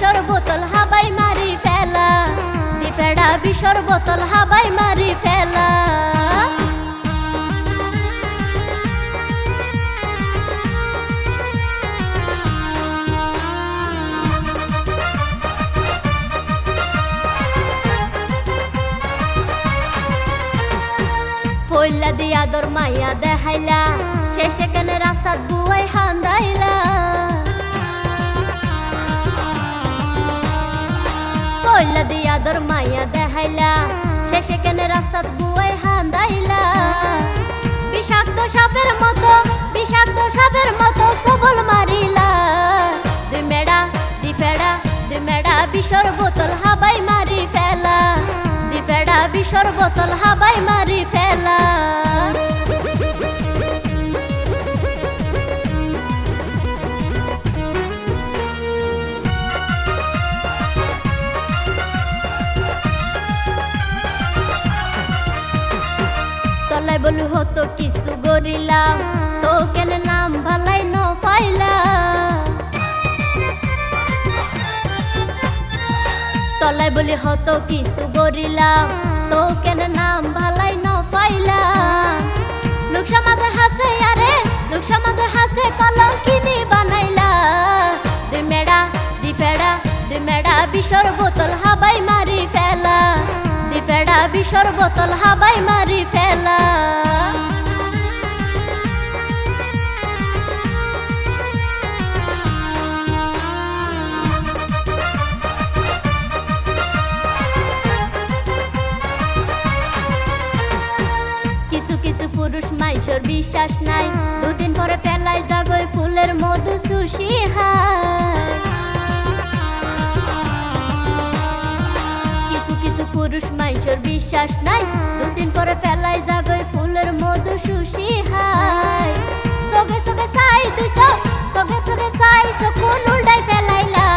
বিষর বোতল হাবাই মারি ফেলা, দিফেড়া বিষর বোতল হাবাই মারি ফেলা। ফইলা দিয়া দর মাইয়া দেখাইলা, শেষে কেনে রাস্তাত বুয়াই হান্দাইলা। ফইলা দিয়া দর মাইয়া দেখাইলা, শেষে কেনে রাস্তাত বুয়াই হান্দাইলা। বিষাক্ত সাপের মতো, বিষাক্ত সাপের মতো সবল মারিলা। দুই মেডা দিফেড়া, দুই মেডা বিষর বোতল হাবাই মারি ফেলা, দিফেড়া বিষর বোতল হাবাই মারি ফেলা। তলাই বলু হতো কিছু গরিলা, তো কেন নাম ভালাই ন পাইলা। তলাই বলি হতো কিছু গরিলা, তো কেন নাম ভালাই ন পাইলা। লোক সমাজের হাসে আরে, লোক সমাজের হাসে কলঙ্কিনী বানাইলা। দুই মেডা দিফেড়া, দুই মেডা বিষর বোতল হাবাই মারি ফেলা, দিফেড়া বিষর বোতল হাবাই মারি ফেলা। কিছু কিছু পুরুষ মাইশর বিশ্বাস নাই, দুদিন পরে ফেলাই যাগই ফুলের মধু সুশি হায়। কিছু কিছু পুরুষ মাইশর বিশ্বাস নাই, দুদিন পরে ফেলাই যাগই ফুলের মধু সুশি হায়। সগে সগে সাই দুইশো, সগে সগে সাই সকুন উল্টাই ফেলাইলা।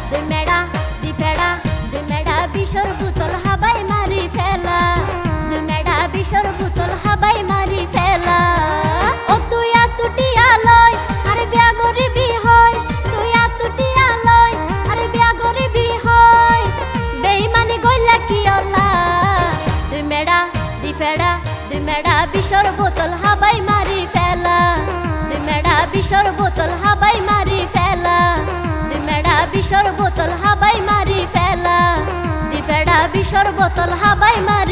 দুই মেডা দিফেড়া, দুই মেডা বিষর বোতল হাবাই মারি ফেলা, দুই মেডা বিষর বোতল হাবাই মারি ফেলা। ও তুই আতুটিয়া লয় আরে বিয়া গরিবি হয়, তুই আতুটিয়া লয় আরে বিয়া গরিবি হয়। বেইমানি গইলা কি অলা, দুই মেডা দিফেড়া, দুই মেডা বিষর বোতল হাবাই মারি ফেলা, দুই মেডা বিষর বোতল হাবাই মারি ফেলা, দুই মেডা বিষর বোতল হাবাই মারি ফেলা, দিফেড়া বিষর বোতল হাবাই মারি।